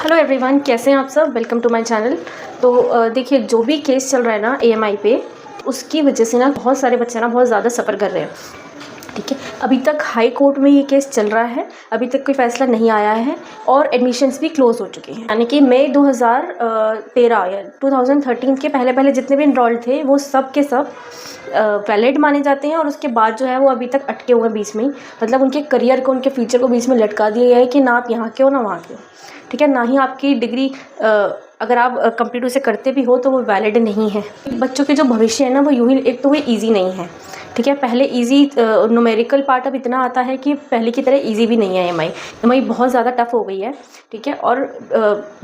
Hello everyone, कैसे हैं आप सब। Welcome to my channel. तो देखिए, जो भी केस चल रहा है ना ईएमआई पे, उसकी वजह से ना बहुत सारे बच्चे ना बहुत ज़्यादा सफ़र कर रहे हैं। ठीक है, अभी तक हाई कोर्ट में ये केस चल रहा है, अभी तक कोई फैसला नहीं आया है और एडमिशन्स भी क्लोज़ हो चुके हैं। यानी कि मई 2013 या 2013 के पहले पहले जितने भी इनरोल्ड थे वो सब के सब वैलिड माने जाते हैं और उसके बाद जो है वो अभी तक अटके हुए हैं बीच में ही। मतलब उनके करियर को, उनके फ्यूचर को बीच में लटका दिया गया है कि ना आप यहाँ के हो ना वहाँ के हो। ठीक है, ना ही आपकी डिग्री अगर आप कंप्लीट उसे करते भी हो तो वो वैलिड नहीं है। बच्चों के जो भविष्य है ना वो यूँ ही, एक तो वो ईजी नहीं है। ठीक है, पहले इजी न्यूमेरिकल पार्ट अब इतना आता है कि पहले की तरह इजी भी नहीं है। एमआई बहुत ज़्यादा टफ हो गई है। ठीक है, और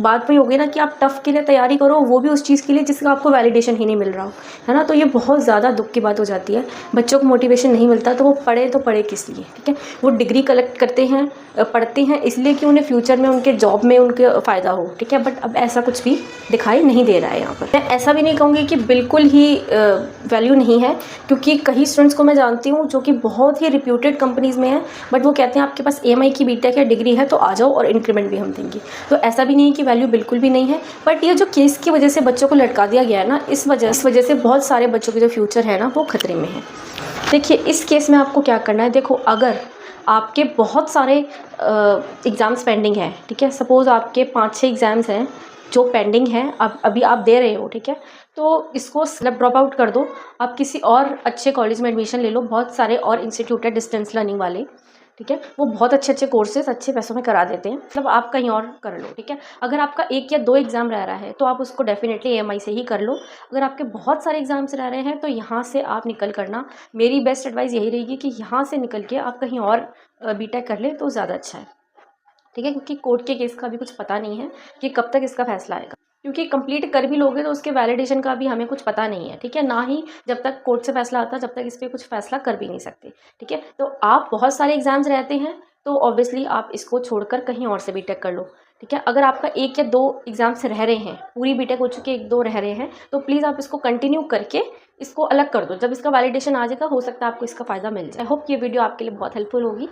बात वही हो गई ना कि आप टफ के लिए तैयारी करो, वो भी उस चीज़ के लिए जिसका आपको वैलिडेशन ही नहीं मिल रहा हो, है ना। तो ये बहुत ज़्यादा दुख की बात हो जाती है। बच्चों को मोटिवेशन नहीं मिलता तो वो पढ़े किस लिए। ठीक है, वो डिग्री कलेक्ट करते हैं, पढ़ते हैं इसलिए कि उन्हें फ्यूचर में उनके जॉब में उनके फ़ायदा हो। ठीक है, बट अब ऐसा कुछ भी दिखाई नहीं दे रहा है यहाँ पर। मैं ऐसा भी नहीं कहूँगी कि बिल्कुल ही वैल्यू नहीं है, क्योंकि कई स्टूडेंट्स को मैं जानती हूँ जो कि बहुत ही रिप्यूटेड कंपनीज़ में हैं, बट वो कहते हैं आपके पास ईएमआई की बीटेक या डिग्री है तो आ जाओ और इंक्रीमेंट भी हम देंगे। तो ऐसा भी नहीं है कि वैल्यू बिल्कुल भी नहीं है, बट ये जो केस की वजह से बच्चों को लटका दिया गया है ना, इस वजह से बहुत सारे बच्चों के जो फ्यूचर है ना वो खतरे में है। देखिए, इस केस में आपको क्या करना है। देखो, अगर आपके बहुत सारे एग्ज़ाम्स पेंडिंग हैं, ठीक है, सपोज़ आपके 5-6 एग्ज़ाम्स हैं जो पेंडिंग हैं, अब अभी आप दे रहे हो, ठीक है, तो इसको मतलब ड्रॉप आउट कर दो। आप किसी और अच्छे कॉलेज में एडमिशन ले लो। बहुत सारे और इंस्टीट्यूट है डिस्टेंस लर्निंग वाले, ठीक है, वो बहुत अच्छे कोर्सेज अच्छे पैसों में करा देते हैं। मतलब आप कहीं और कर लो। ठीक है, अगर आपका 1 या 2 एग्ज़ाम रह रहा है तो आप उसको डेफिनेटली ईएमआई से ही कर लो। अगर आपके बहुत सारे एग्ज़ाम्स रह रहे हैं तो यहाँ से आप निकल करना, मेरी बेस्ट एडवाइस यही रहेगी कि यहाँ से निकल के आप कहीं और बीटेक कर लें तो ज़्यादा अच्छा है। ठीक है, क्योंकि कोर्ट के केस का भी कुछ पता नहीं है कि कब तक इसका फैसला आएगा, क्योंकि कंप्लीट कर भी लोगे तो उसके वैलिडेशन का भी हमें कुछ पता नहीं है। ठीक है, ना ही जब तक कोर्ट से फैसला आता जब तक इस पर कुछ फैसला कर भी नहीं सकते। ठीक है, तो आप बहुत सारे एग्जाम्स रहते हैं तो ऑब्वियसली आप इसको छोड़कर कहीं और से बीटेक कर लो। ठीक है, अगर आपका 1 या 2 एग्जाम्स रह रहे हैं, पूरी बीटेक हो चुकी है, 1-2 रह रहे हैं, तो प्लीज़ आप इसको कंटिन्यू करके इसको अलग कर दो। जब इसका वैलिडेशन आ जाएगा हो सकता है आपको इसका फ़ायदा मिल जाए। आई होप ये वीडियो आपके लिए बहुत हेल्पफुल होगी।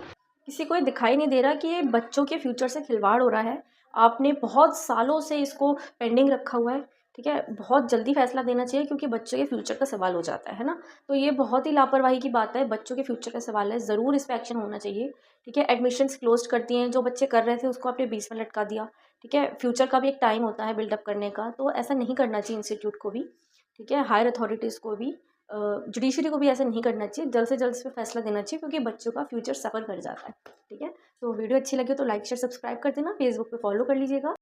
किसी को ये दिखाई नहीं दे रहा कि ये बच्चों के फ्यूचर से खिलवाड़ हो रहा है। आपने बहुत सालों से इसको पेंडिंग रखा हुआ है। ठीक है, बहुत जल्दी फैसला देना चाहिए क्योंकि बच्चों के फ्यूचर का सवाल हो जाता है ना। तो ये बहुत ही लापरवाही की बात है, बच्चों के फ्यूचर का सवाल है, ज़रूर इस पर एक्शन होना चाहिए। ठीक है, एडमिशन्स क्लोज कर दिए हैं, जो बच्चे कर रहे थे उसको आपने बीच में लटका दिया। ठीक है, फ्यूचर का भी एक टाइम होता है बिल्डअप करने का, तो ऐसा नहीं करना चाहिए इंस्टीट्यूट को भी। ठीक है, हायर अथॉरिटीज़ को भी, जुडिशरी को भी ऐसा नहीं करना चाहिए। जल्द से जल्द इस पर फैसला देना चाहिए क्योंकि बच्चों का फ्यूचर सफ़र कर जाता है। ठीक है, तो वीडियो अच्छी लगी तो लाइक शेयर सब्सक्राइब कर देना, फेसबुक पे फॉलो कर लीजिएगा।